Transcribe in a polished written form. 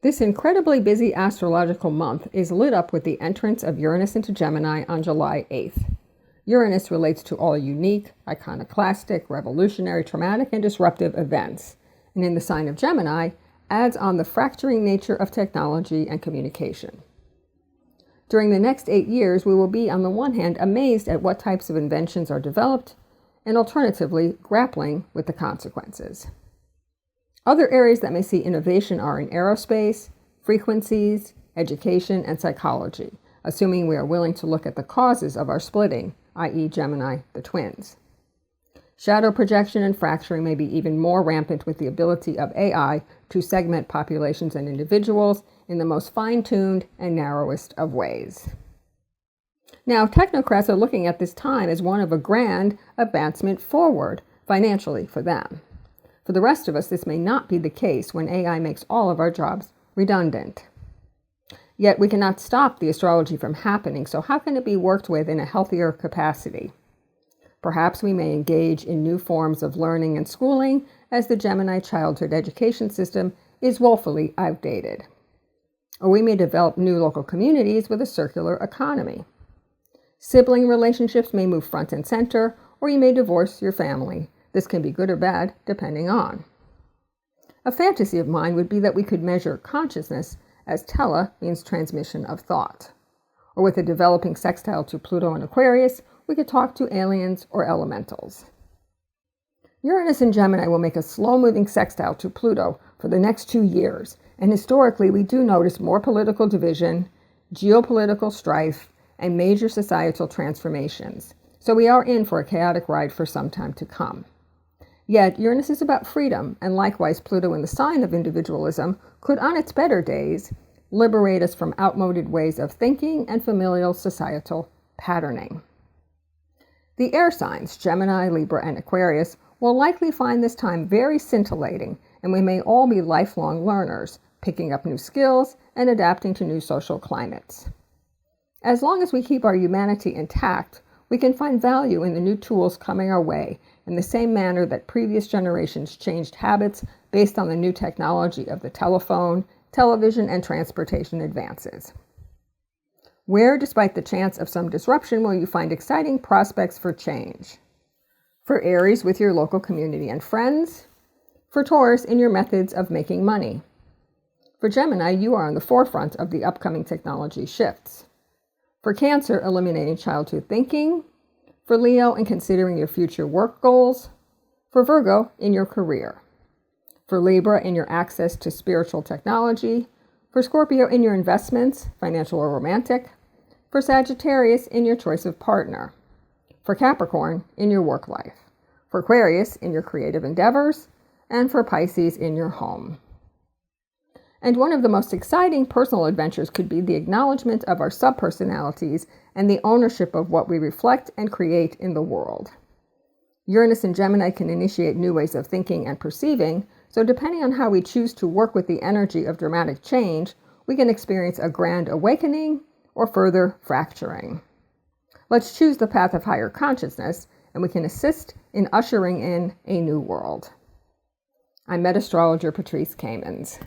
This incredibly busy astrological month is lit up with the entrance of Uranus into Gemini on July 8th. Uranus relates to all unique, iconoclastic, revolutionary, traumatic, and disruptive events, and in the sign of Gemini, adds on the fracturing nature of technology and communication. During the next 8 years, we will be, on the one hand, amazed at what types of inventions are developed, and alternatively, grappling with the consequences. Other areas that may see innovation are in aerospace, frequencies, education, and psychology, assuming we are willing to look at the causes of our splitting, i.e. Gemini, the twins. Shadow projection and fracturing may be even more rampant with the ability of AI to segment populations and individuals in the most fine-tuned and narrowest of ways. Now, technocrats are looking at this time as one of a grand advancement forward, financially for them. For the rest of us, this may not be the case when AI makes all of our jobs redundant. Yet we cannot stop the astrology from happening, so how can it be worked with in a healthier capacity? Perhaps we may engage in new forms of learning and schooling, as the Gemini childhood education system is woefully outdated. Or we may develop new local communities with a circular economy. Sibling relationships may move front and center, or you may divorce your family. This can be good or bad, depending on. A fantasy of mine would be that we could measure consciousness as tele means transmission of thought. Or with a developing sextile to Pluto and Aquarius, we could talk to aliens or elementals. Uranus and Gemini will make a slow-moving sextile to Pluto for the next 2 years, and historically we do notice more political division, geopolitical strife, and major societal transformations. So we are in for a chaotic ride for some time to come. Yet, Uranus is about freedom, and likewise Pluto in the sign of individualism could, on its better days, liberate us from outmoded ways of thinking and familial societal patterning. The air signs, Gemini, Libra, and Aquarius, will likely find this time very scintillating, and we may all be lifelong learners, picking up new skills and adapting to new social climates. As long as we keep our humanity intact, we can find value in the new tools coming our way in the same manner that previous generations changed habits based on the new technology of the telephone, television, and transportation advances. Where, despite the chance of some disruption, will you find exciting prospects for change? For Aries, with your local community and friends. For Taurus, in your methods of making money. For Gemini, you are on the forefront of the upcoming technology shifts. For Cancer, eliminating childhood thinking. For Leo, in considering your future work goals. For Virgo, in your career. For Libra, in your access to spiritual technology. For Scorpio, in your investments, financial or romantic. For Sagittarius, in your choice of partner. For Capricorn, in your work life. For Aquarius, in your creative endeavors. And for Pisces, in your home. And one of the most exciting personal adventures could be the acknowledgement of our subpersonalities and the ownership of what we reflect and create in the world. Uranus and Gemini can initiate new ways of thinking and perceiving, so depending on how we choose to work with the energy of dramatic change, we can experience a grand awakening or further fracturing. Let's choose the path of higher consciousness, and we can assist in ushering in a new world. I'm Met Astrologer Patrice Kamens.